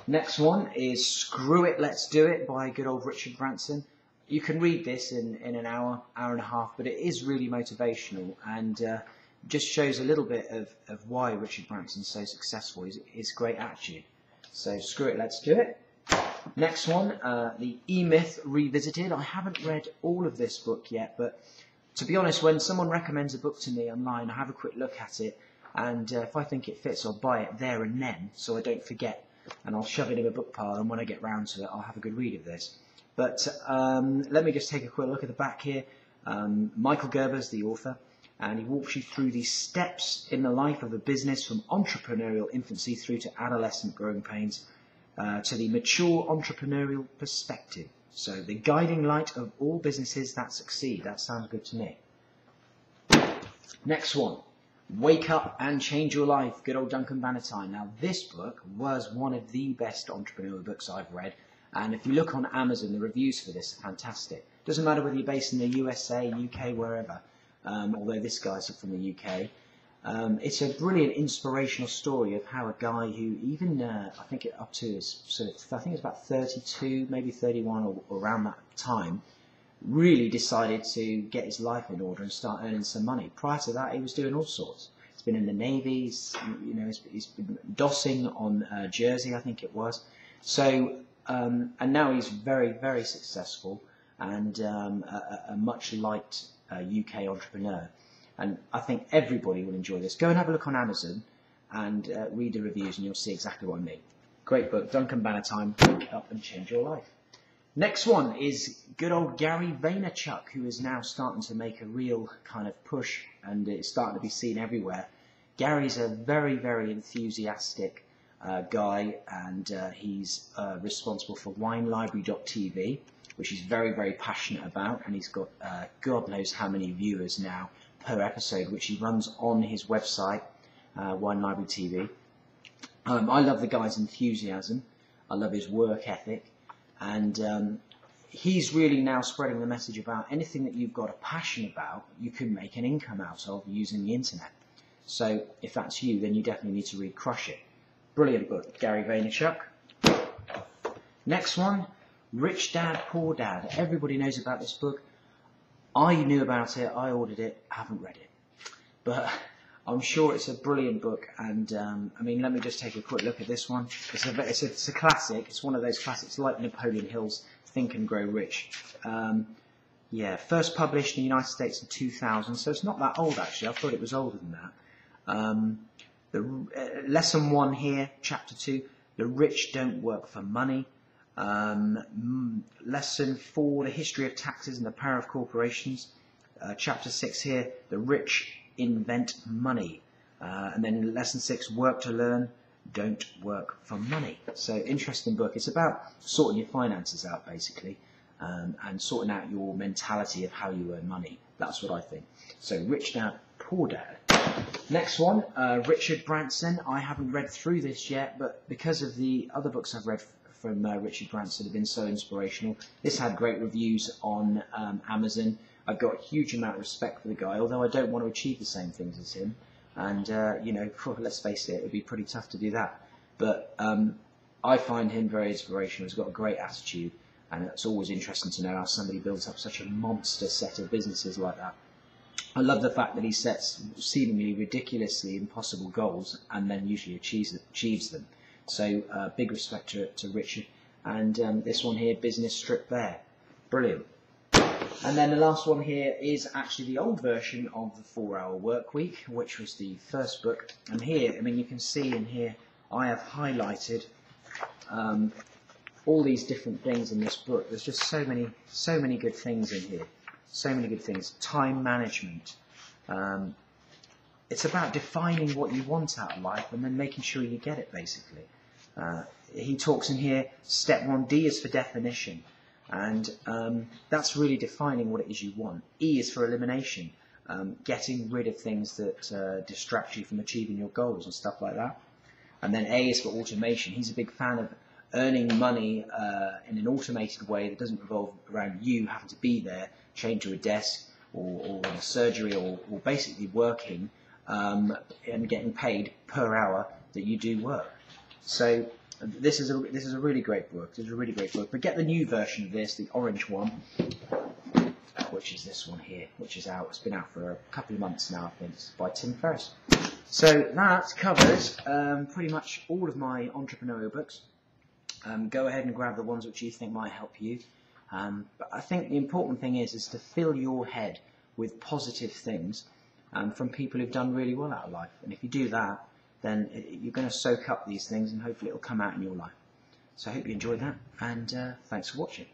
Next one is Screw It, Let's Do It by good old Richard Branson. You can read this in an hour and a half, but it is really motivational and just shows a little bit of why Richard Branson's so successful. His great attitude. So Screw It, Let's Do It. Next one, The E-Myth Revisited. I haven't read all of this book yet, but to be honest, when someone recommends a book to me online, I have a quick look at it, and if I think it fits, I'll buy it there and then, so I don't forget, and I'll shove it in a book pile, and when I get round to it, I'll have a good read of this. But let me just take a quick look at the back here. Michael Gerber's the author, and he walks you through the steps in the life of a business from entrepreneurial infancy through to adolescent growing pains to the mature entrepreneurial perspective. So the guiding light of all businesses that succeed. That sounds good to me. Next one, Wake Up and Change Your Life. Good old Duncan Bannatyne. Now this book was one of the best entrepreneurial books I've read. And if you look on Amazon, the reviews for this are fantastic. Doesn't matter whether you're based in the USA, UK, wherever. Although this guy's from the UK. It's a brilliant inspirational story of how a guy who even, I think it up to his, I think it's about 32, maybe 31 or around that time, really decided to get his life in order and start earning some money. Prior to that, he was doing all sorts. He's been in the Navy, he's been dossing on Jersey, I think it was. So, and now he's very, very successful and a much liked UK entrepreneur. And I think everybody will enjoy this. Go and have a look on Amazon and read the reviews and you'll see exactly what I mean. Great book, Duncan Bannatyne, Wake Up and Change Your Life. Next one is good old Gary Vaynerchuk, who is now starting to make a real kind of push and it's starting to be seen everywhere. Gary's a very, very enthusiastic guy and he's responsible for WineLibrary.tv, which he's very, very passionate about, and he's got God knows how many viewers now per episode, which he runs on his website, Wine Library TV. I love the guy's enthusiasm. I love his work ethic. And he's really now spreading the message about anything that you've got a passion about, you can make an income out of using the internet. So if that's you, then you definitely need to read Crush It. Brilliant book, Gary Vaynerchuk. Next one, Rich Dad, Poor Dad. Everybody knows about this book. I knew about it, I ordered it, haven't read it. But I'm sure it's a brilliant book, and I mean, let me just take a quick look at this one. It's a classic, it's one of those classics like Napoleon Hill's Think and Grow Rich. Yeah, first published in the United States in 2000, so it's not that old actually, I thought it was older than that. Lesson 1 here, chapter 2, the rich don't work for money. Lesson 4, the history of taxes and the power of corporations. Chapter 6 here, the rich invent money. And then in lesson 6, work to learn, don't work for money. So interesting book. It's about sorting your finances out basically, and sorting out your mentality of how you earn money. That's what I think. So Rich Dad, Poor Dad. Next one, Richard Branson. I haven't read through this yet, but because of the other books I've read from Richard Branson have been so inspirational. This had great reviews on Amazon. I've got a huge amount of respect for the guy, although I don't want to achieve the same things as him. And, you know, let's face it, it would be pretty tough to do that. But I find him very inspirational. He's got a great attitude, and it's always interesting to know how somebody builds up such a monster set of businesses like that. I love the fact that he sets seemingly ridiculously impossible goals and then usually achieves them. So big respect to Richard. And this one here, Business Strip Bare. Brilliant. And then the last one here is actually the old version of the 4-Hour Work Week, which was the first book. And here, I mean, you can see in here, I have highlighted all these different things in this book. There's just so many good things in here. So many good things. Time management. It's about defining what you want out of life and then making sure you get it, basically. He talks in here, step 1, D is for definition. And that's really defining what it is you want. E is for elimination, getting rid of things that distract you from achieving your goals and stuff like that. And then A is for automation. He's a big fan of earning money in an automated way that doesn't revolve around you having to be there, chained to a desk or in a surgery or basically working and getting paid per hour that you do work. So This is a really great book. This is a really great book. But get the new version of this, the orange one, which is this one here, which is out. It's been out for a couple of months now, I think. It's by Tim Ferriss. So that covers pretty much all of my entrepreneurial books. Go ahead and grab the ones which you think might help you. But I think the important thing is to fill your head with positive things from people who've done really well out of life. And if you do that, then you're going to soak up these things and hopefully it will come out in your life. So I hope you enjoyed that, and thanks for watching.